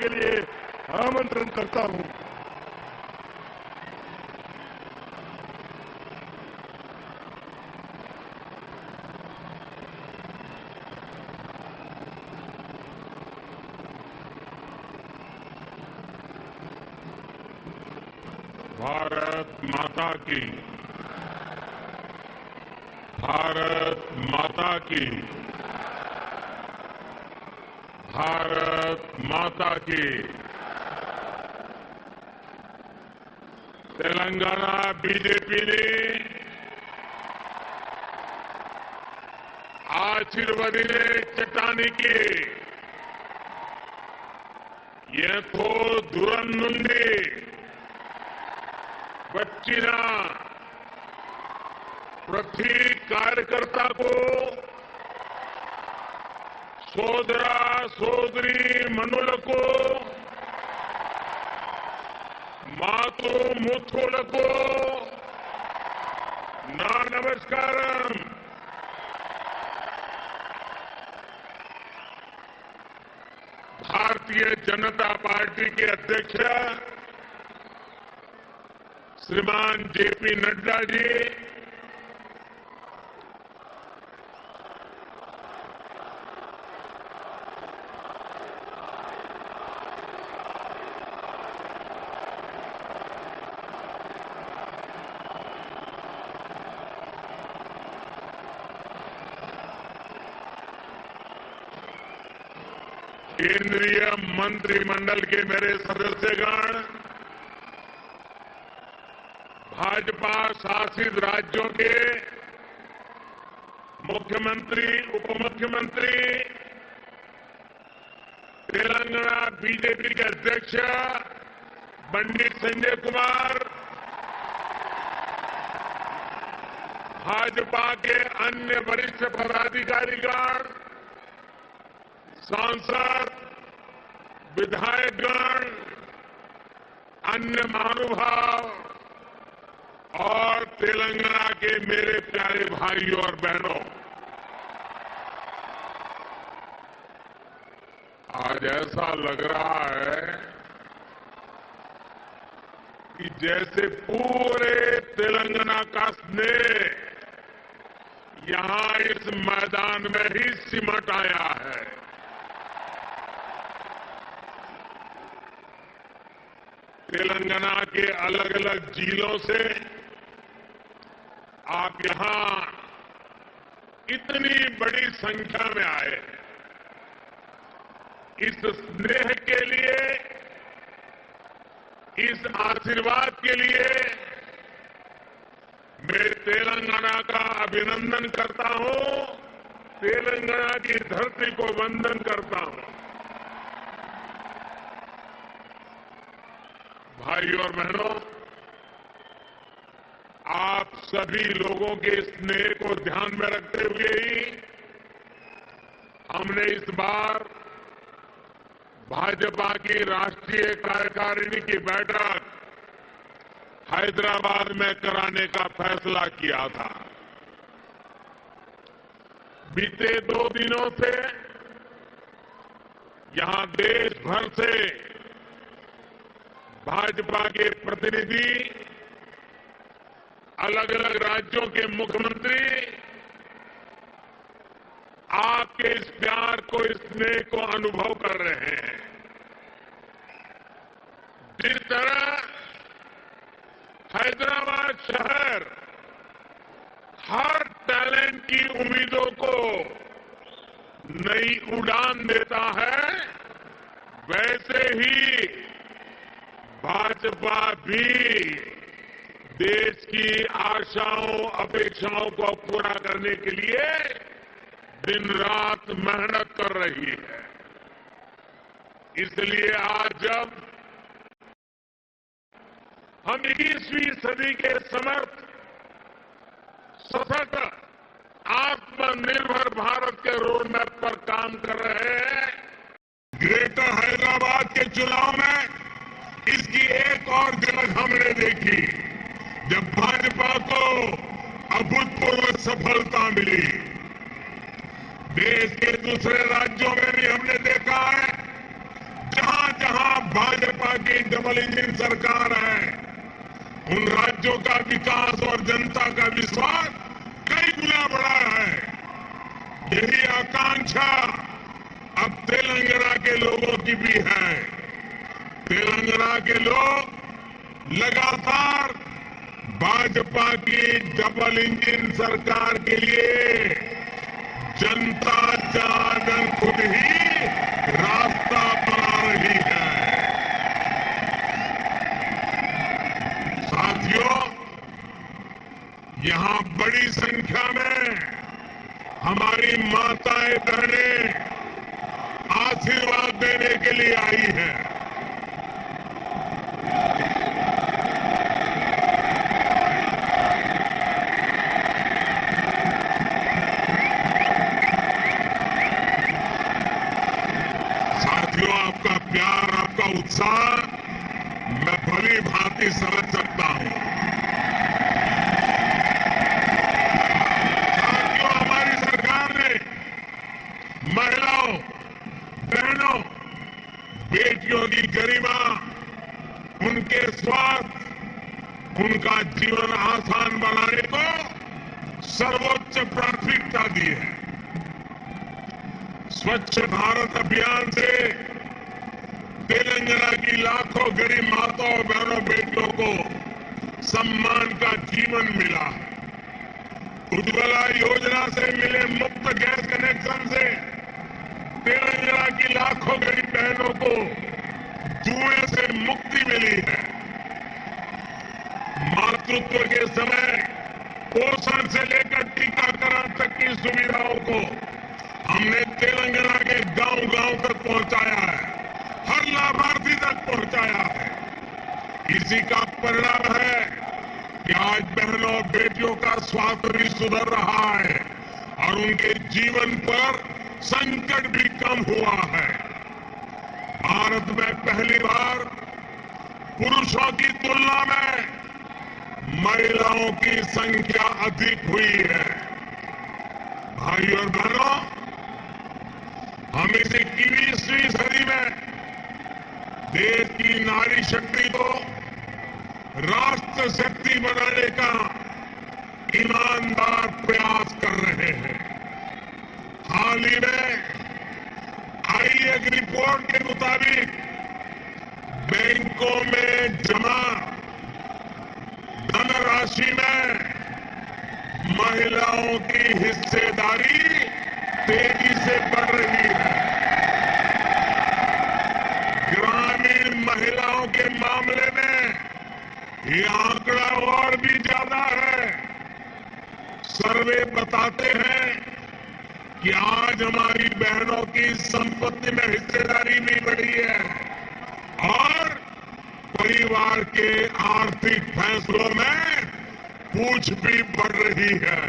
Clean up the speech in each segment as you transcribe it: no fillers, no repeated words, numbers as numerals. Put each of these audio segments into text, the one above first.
के लिए आमंत्रण करता हूं। भारत माता की, भारत माता की, भारत माता की। तेलंगाना बीजेपी ने ఆశీర్వదినే చట్టానికి ఎంతో దూరం నుండి వచ్చిన ప్రతి కార్యకర్తకు సోదర సోదరి మనులకు మాతృ మూర్ఖులకు నా నమస్కారం। भारतीय जनता पार्टी के अध्यक्ष श्रीमान जेपी नड्डा जी, केंद्रीय मंत्रिमंडल के मेरे सदस्यगण, भाजपा शासित राज्यों के मुख्यमंत्री, उप मुख्यमंत्री, तेलंगाना बीजेपी के अध्यक्ष पंडित संजय कुमार, भाजपा के अन्य वरिष्ठ पदाधिकारीगण, सांसद, विधायकगण, अन्य महानुभाव और तेलंगाना के मेरे प्यारे भाइयों और बहनों, आज ऐसा लग रहा है कि जैसे पूरे तेलंगाना का स्नेह यहां इस मैदान में ही सिमट आया है। तेलंगाना के अलग अलग जिलों से आप यहां इतनी बड़ी संख्या में आए हैं। इस स्नेह के लिए, इस आशीर्वाद के लिए मैं तेलंगाना का अभिनंदन करता हूं, तेलंगाना की धरती को वंदन करता हूं। भाइयों और बहनों, आप सभी लोगों के स्नेह को ध्यान में रखते हुए ही हमने इस बार भाजपा की राष्ट्रीय कार्यकारिणी की बैठक हैदराबाद में कराने का फैसला किया था। बीते 2 दिनों से यहां देश भर से भाजपा के प्रतिनिधि, अलग अलग राज्यों के मुख्यमंत्री आपके इस प्यार को, इस स्नेह को अनुभव कर रहे हैं। जिस तरह हैदराबाद शहर हर टैलेंट की उम्मीदों को नई उड़ान देता है, वैसे ही भाजपा भी देश की आशाओं, अपेक्षाओं को पूरा करने के लिए दिन रात मेहनत कर रही है। इसलिए आज जब हम 21वीं सदी के समर्थ, सशक्त, आत्मनिर्भर भारत के रोड मैप पर काम कर रहे हैं, ग्रेटर हैदराबाद के चुनाव में इसकी एक और झलक हमने देखी जब भाजपा को अभूतपूर्व सफलता मिली। देश के दूसरे राज्यों में भी हमने देखा है, जहां जहां भाजपा की डबल इंजन सरकार है, उन राज्यों का विकास और जनता का विश्वास कई गुना बढ़ा है। यही आकांक्षा अब तेलंगाना के लोगों की भी है। तेलंगाना के लोग लगातार भाजपा की डबल इंजन सरकार के लिए जनता जनार्दन खुद ही रास्ता बना रही है। साथियों, यहां बड़ी संख्या में हमारी माताएं बहनें आशीर्वाद देने के लिए आई हैं। साथियों, आपका प्यार, आपका उत्साह मैं भली भांति समझ सकता हूं। साथियों, हमारी सरकार ने महिलाओं, बहनों, बेटियों की गरिमा, उनके स्वास्थ्य, उनका जीवन आसान बनाने को सर्वोच्च प्राथमिकता दी है। स्वच्छ भारत अभियान से तेलंगाना की लाखों गरीब माताओं, बहनों, बेटियों को सम्मान का जीवन मिला है। उज्ज्वला योजना से मिले मुफ्त गैस कनेक्शन से तेलंगाना की लाखों गरीब बहनों को जुए से मुक्ति मिली है। मातृत्व के समय पोषण से लेकर टीकाकरण तक की सुविधाओं को हमने तेलंगाना के गांव-गांव तक पहुंचाया है, हर लाभार्थी तक पहुंचाया है। इसी का परिणाम है कि आज बहनों बेटियों का स्वास्थ्य भी सुधर रहा है और उनके जीवन पर संकट भी कम हुआ है। भारत में पहली बार पुरुषों की तुलना में महिलाओं की संख्या अधिक हुई है। भाई और बहनों, हम इस 21वीं सदी में देश की नारी शक्ति को राष्ट्र शक्ति बनाने का ईमानदार प्रयास कर रहे हैं। हाल ही में आई एक रिपोर्ट के मुताबिक बैंकों में जमा धनराशि में महिलाओं की हिस्सेदारी तेजी से बढ़ रही है। ग्रामीण महिलाओं के मामले में ये आंकड़ा और भी ज्यादा है। सर्वे बताते हैं कि आज हमारी बहनों की संपत्ति में हिस्सेदारी भी बढ़ी है और परिवार के आर्थिक फैसलों में पूछ भी बढ़ रही है।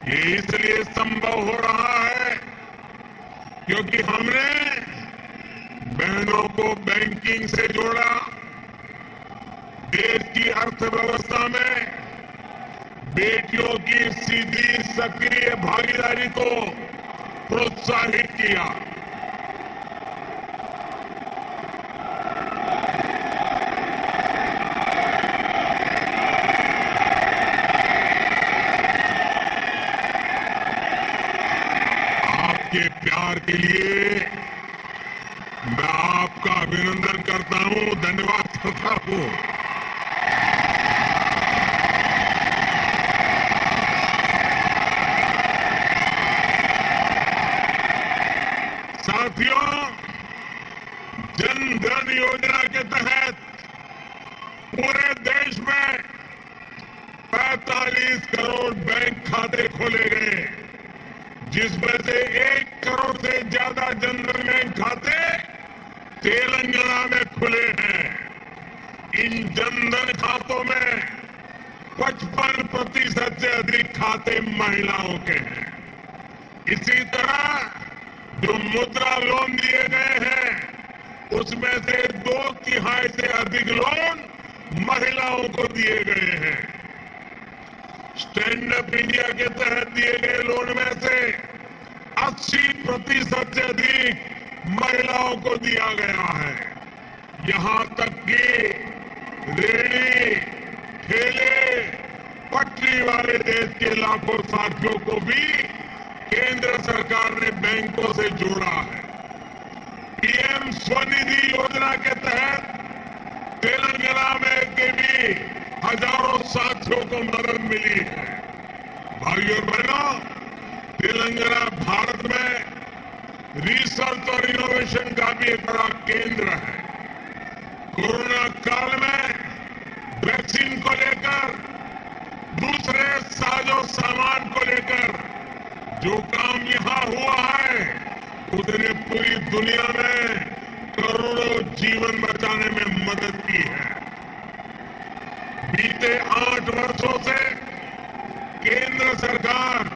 ये इसलिए संभव हो रहा है क्योंकि हमने बहनों को बैंकिंग से जोड़ा, देश की अर्थव्यवस्था में बेटियों की सीधी सक्रिय भागीदारी को प्रोत्साहित किया। आपके प्यार के लिए मैं आपका अभिनंदन करता हूं, धन्यवाद करता हूं। साथियों, जन धन योजना के तहत पूरे देश में 45 करोड़ बैंक खाते खोले गए, जिसमें से 1 करोड़ से ज्यादा जनधन बैंक खाते तेलंगाना में खुले हैं। इन जनधन खातों में 55% से अधिक खाते महिलाओं के हैं। इसी तरह जो मुद्रा लोन दिए गए हैं उसमें से 2/3 से अधिक लोन महिलाओं को दिए गए हैं। स्टैंड अप इंडिया के तहत दिए गए लोन में से 80% से अधिक महिलाओं को दिया गया है। यहां तक कि रेहड़ी, ठेले, पटरी वाले देश के लाखों साथियों को भी केंद्र सरकार ने बैंकों से जोड़ा है। पीएम स्वनिधि योजना के तहत तेलंगाना में के भी हजारों साथियों को मदद मिली है। भाइयों और बहनों, तेलंगाना भारत में रिसर्च और इनोवेशन का भी एक बड़ा केंद्र है। कोरोना काल में वैक्सीन को लेकर, दूसरे साजो सामान को लेकर जो काम यहां हुआ है, उसने पूरी दुनिया में करोड़ों जीवन बचाने में मदद की है। बीते 8 वर्षों से केंद्र सरकार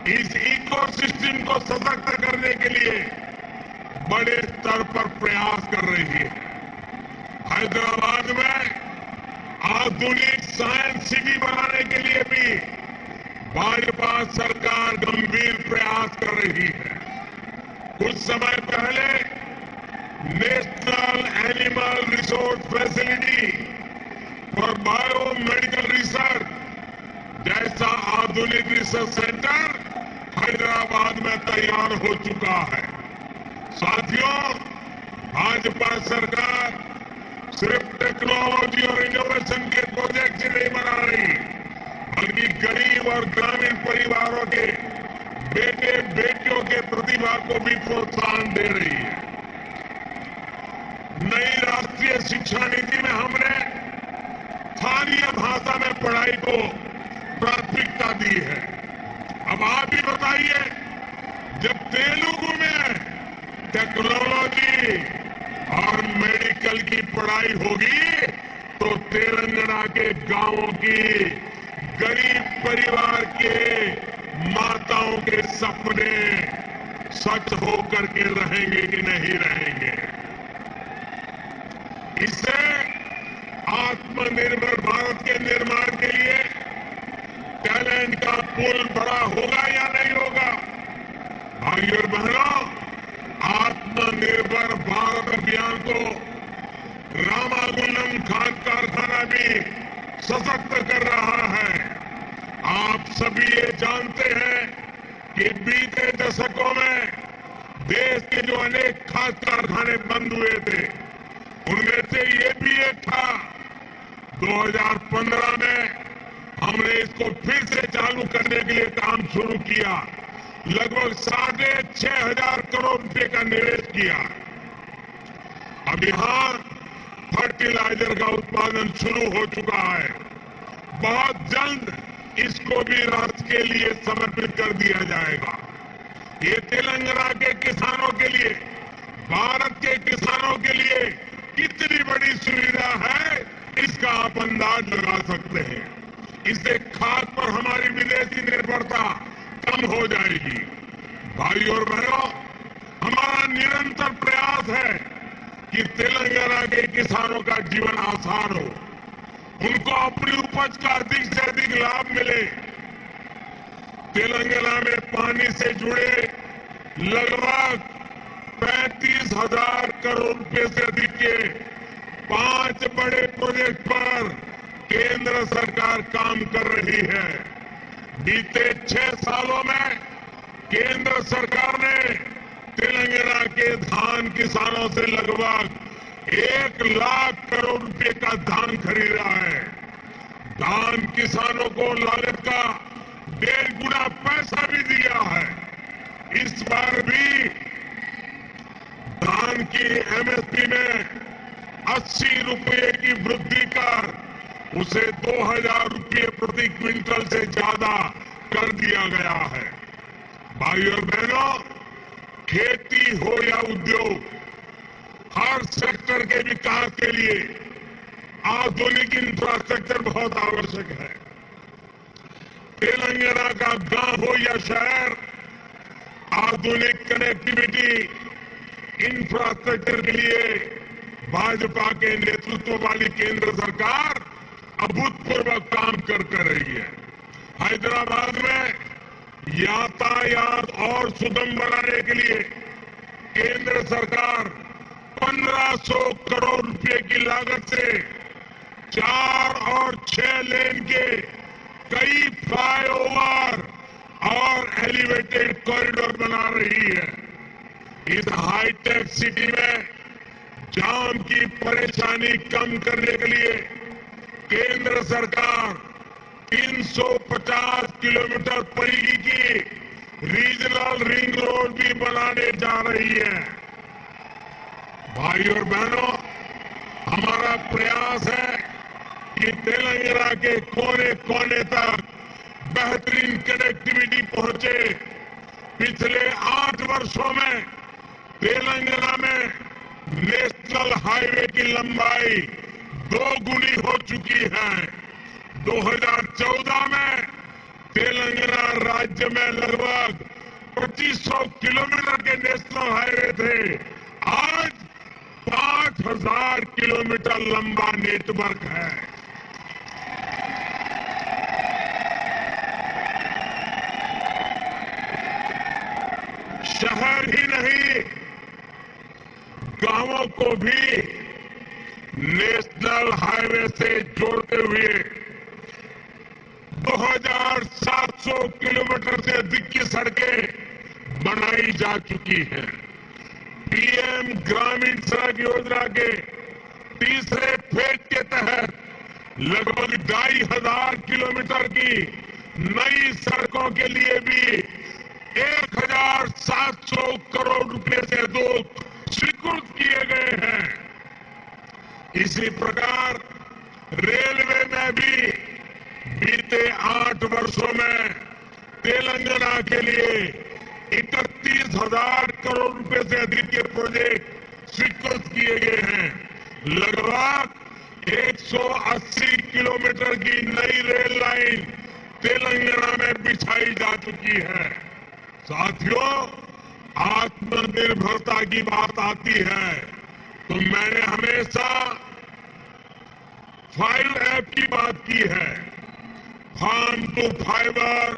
इस इकोसिस्टम को सशक्त करने के लिए बड़े स्तर पर प्रयास कर रही है। हैदराबाद में आधुनिक साइंस सिटी बनाने के लिए भी भाजपा सरकार गंभीर प्रयास कर रही है। कुछ समय पहले national animal resource facility for biomedical research जैसा आधुनिक रिसर्च सेंटर हैदराबाद में तैयार हो चुका है। साथियों, भाजपा सरकार सिर्फ टेक्नोलॉजी और इनोवेशन के प्रोजेक्ट ही नहीं बना रही, बल्कि गरीब और ग्रामीण परिवारों के बेटे बेटियों के प्रतिभा को भी प्रोत्साहन दे रही है। नई राष्ट्रीय शिक्षा नीति में हमने स्थानीय भाषा में पढ़ाई को प्राथमिकता दी है। अब आप भी बताइए, जब तेलुगु में टेक्नोलॉजी और मेडिकल की पढ़ाई होगी तो तेलंगाना के गांवों की गरीब परिवार के माताओं के सपने सच होकर के रहेंगे कि नहीं रहेंगे। इससे आत्मनिर्भर भारत के निर्माण के लिए टैलेंट का पुल बड़ा होगा या नहीं होगा? भाइयों और बहनों, आत्मनिर्भर भारत अभियान को रामागुंडम खाद कारखाना भी सशक्त कर रहा है। आप सभी ये जानते हैं कि बीते दशकों में देश के जो अनेक खाद कारखाने बंद हुए थे, उनमें से ये भी एक था। 2015 में हमने इसको फिर से चालू करने के लिए काम शुरू किया। लगभग 6,500 करोड़ रुपए का निवेश किया। अब यहां फर्टिलाइजर का उत्पादन शुरू हो चुका है। बहुत जल्द इसको भी राष्ट्र के लिए समर्पित कर दिया जाएगा। ये तेलंगाना के किसानों के लिए, भारत के किसानों के लिए कितनी बड़ी सुविधा है, इसका आप अंदाज लगा सकते हैं। इससे खाद पर हमारी विदेशी निर्भरता कम हो जाएगी। भाइयों और बहनों, हमारा निरंतर प्रयास है कि तेलंगाना के किसानों का जीवन आसान हो, उनको अपनी उपज का अधिक से अधिक लाभ मिले। तेलंगाना में पानी से जुड़े लगभग 35,000 करोड़ रुपए से अधिक के 5 बड़े प्रोजेक्ट पर केंद्र सरकार काम कर रही है। बीते 6 सालों में केंद्र सरकार ने तेलंगाना के धान किसानों से लगभग 1 लाख करोड़ रुपए का धान खरीदा है। धान किसानों को लागत का 1.5 गुना पैसा भी दिया है। इस बार भी धान की एमएसपी में 80 रुपये की वृद्धि कर उसे 2,000 रुपये प्रति क्विंटल से ज्यादा कर दिया गया है। भाइयों और बहनों, खेती हो या उद्योग, हर सेक्टर के विकास के लिए आधुनिक इंफ्रास्ट्रक्चर बहुत आवश्यक है। तेलंगाना का गांव हो या शहर, आधुनिक कनेक्टिविटी इंफ्रास्ट्रक्चर के लिए भाजपा के नेतृत्व वाली केंद्र सरकार अभूतपूर्व काम कर रही है। हैदराबाद में यातायात और सुगम बनाने के लिए केंद्र सरकार 1500 करोड़ रुपए की लागत से 4 और 6 लेन के कई फ्लाईओवर और एलिवेटेड कॉरिडोर बना रही है। इस हाईटेक सिटी में जाम की परेशानी कम करने के लिए केंद्र सरकार 350 किलोमीटर परिधि की रीजनल रिंग रोड भी बनाने जा रही है। भाई और बहनों, हमारा प्रयास है कि तेलंगाना के कोने कोने तक बेहतरीन कनेक्टिविटी पहुंचे। पिछले 8 वर्षों में तेलंगाना में नेशनल हाईवे की लंबाई 2 गुनी हो चुकी है। 2014 में तेलंगाना राज्य में लगभग 2500 किलोमीटर के नेशनल हाईवे थे। आज 5000 किलोमीटर लंबा नेटवर्क है। शहर ही नहीं, गांवों को भी नेशनल हाईवे से जोड़ते हुए 2700 किलोमीटर से अधिक की सड़कें बनाई जा चुकी हैं। पीएम ग्रामीण सड़क योजना के तीसरे फेज के तहत लगभग 2500 किलोमीटर की नई सड़कों के लिए भी 1700 करोड़ रुपए से अधिक स्वीकृत किए गए हैं। इसी प्रकार रेलवे में भी बीते 8 वर्षों में तेलंगाना के लिए 31,000 करोड़ रुपए से अधिक के प्रोजेक्ट स्वीकृत किए गए हैं। लगभग 180 किलोमीटर की नई रेल लाइन तेलंगाना में बिछाई जा चुकी है। साथियों, आत्मनिर्भरता की बात आती है तो मैंने हमेशा 5 ऐप की बात की है। Farm to fibre,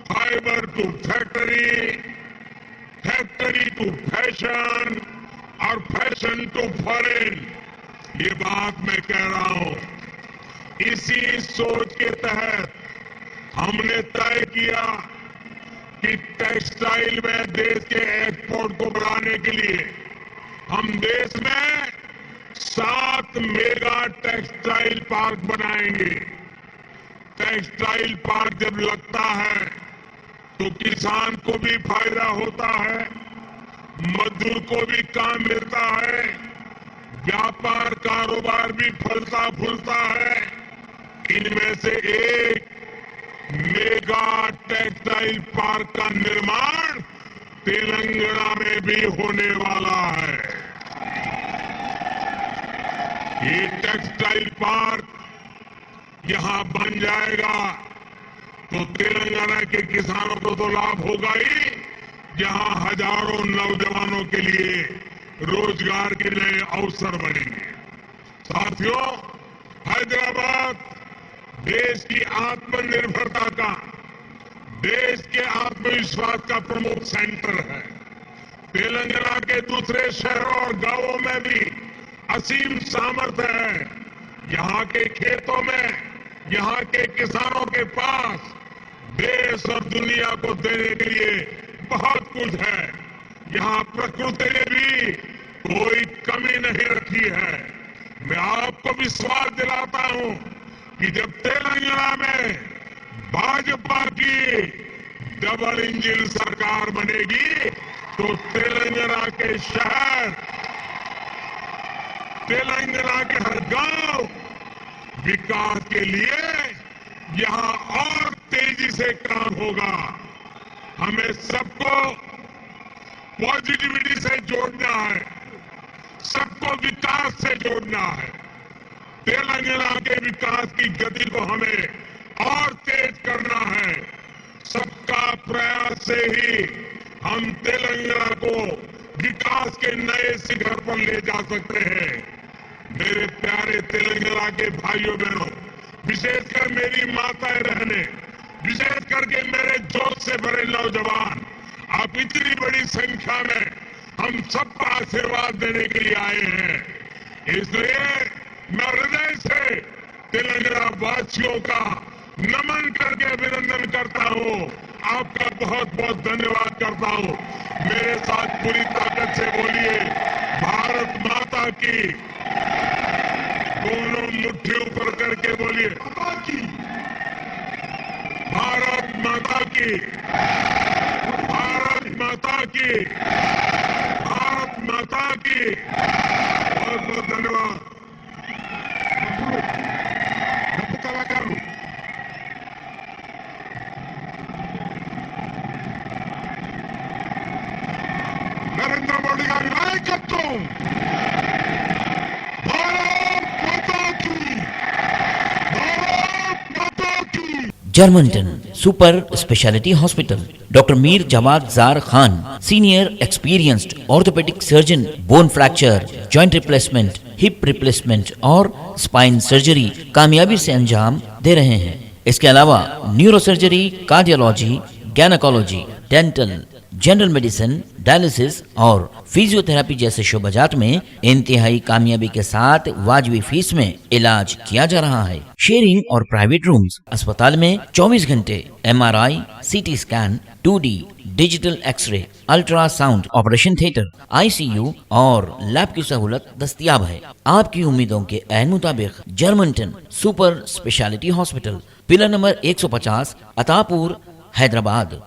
fibre to factory, factory to fashion और फैशन टू फॉरेन। ये बात मैं कह रहा हूं। इसी सोच के तहत हमने तय किया कि टेक्सटाइल में देश के एक्सपोर्ट को बढ़ाने के लिए हम देश में 7 मेगा टेक्सटाइल पार्क बनाएंगे। टेक्सटाइल पार्क जब लगता है तो किसान को भी फायदा होता है, मजदूर को भी काम मिलता है, व्यापार कारोबार भी फलता फूलता है। इनमें से एक मेगा टेक्सटाइल पार्क का निर्माण तेलंगाना में भी होने वाला है। ये टेक्सटाइल पार्क यहां बन जाएगा तो तेलंगाना के किसानों को तो लाभ होगा ही, जहां हजारों नौजवानों के लिए रोजगार के नए अवसर बनेंगे। साथियों, हैदराबाद देश की आत्मनिर्भरता का, देश के आत्मविश्वास का प्रमुख सेंटर है। तेलंगाना के दूसरे शहरों और गांवों में भी असीम सामर्थ्य है। यहाँ के खेतों में, यहाँ के किसानों के पास देश और दुनिया को देने के लिए बहुत कुछ है। यहाँ प्रकृति ने भी कोई कमी नहीं रखी है। मैं आपको विश्वास दिलाता हूं कि जब तेलंगाना में भाजपा की डबल इंजन सरकार बनेगी तो तेलंगाना के शहर, तेलंगाना के हर गांव विकास के लिए यहां और तेजी से काम होगा। हमें सबको पॉजिटिविटी से जोड़ना है, सबको विकास से जोड़ना है। तेलंगाना के विकास की गति को हमें और तेज करना है। सबका प्रयास से ही हम तेलंगाना को विकास के नए शिखर पर ले जा सकते हैं। मेरे प्यारे तेलंगाना के भाइयों बहनों, विशेषकर मेरी माताएं बहनें, विशेष करके मेरे जोश से भरे नौजवान, आप इतनी बड़ी संख्या में हम सबका आशीर्वाद देने के लिए आए हैं। इसलिए मैं हृदय से तेलंगाना वासियों का नमन करके अभिनंदन करता हूं। आपका बहुत बहुत धन्यवाद करता हूं। मेरे साथ पूरी ताकत से बोलिए, भारत माता की। दोनों मुट्ठी ऊपर करके बोलिए, भारत माता की, भारत माता की, भारत माता की। बहुत बहुत धन्यवाद। कलाकार नरेंद्र मोदी का नायकत्व, भारत माता की, भारत माता की। Germantown super speciality hospital, doctor Mir Jawad Zar Khan, senior experienced orthopaedic surgeon, bone fracture, joint replacement, hip replacement और स्पाइन सर्जरी कामयाबी से अंजाम दे रहे हैं। इसके अलावा neuro surgery, cardiology, gynaecology, dental, general medicine, dialysis और फिजियोथेरेपी जैसे शोबाजात में इंतहाई कामयाबी के साथ वाजबी फीस में इलाज किया जा रहा है। शेयरिंग और प्राइवेट रूम्स, अस्पताल में 24 घंटे MRI, CT scan, 2D digital x-ray, ultrasound, operation theatre, ICU और लैब की सहूलत दस्तयाब है। आपकी उम्मीदों के ऐन मुताबिक Germanten super speciality hospital, pillar number 150, Attapur, Hyderabad.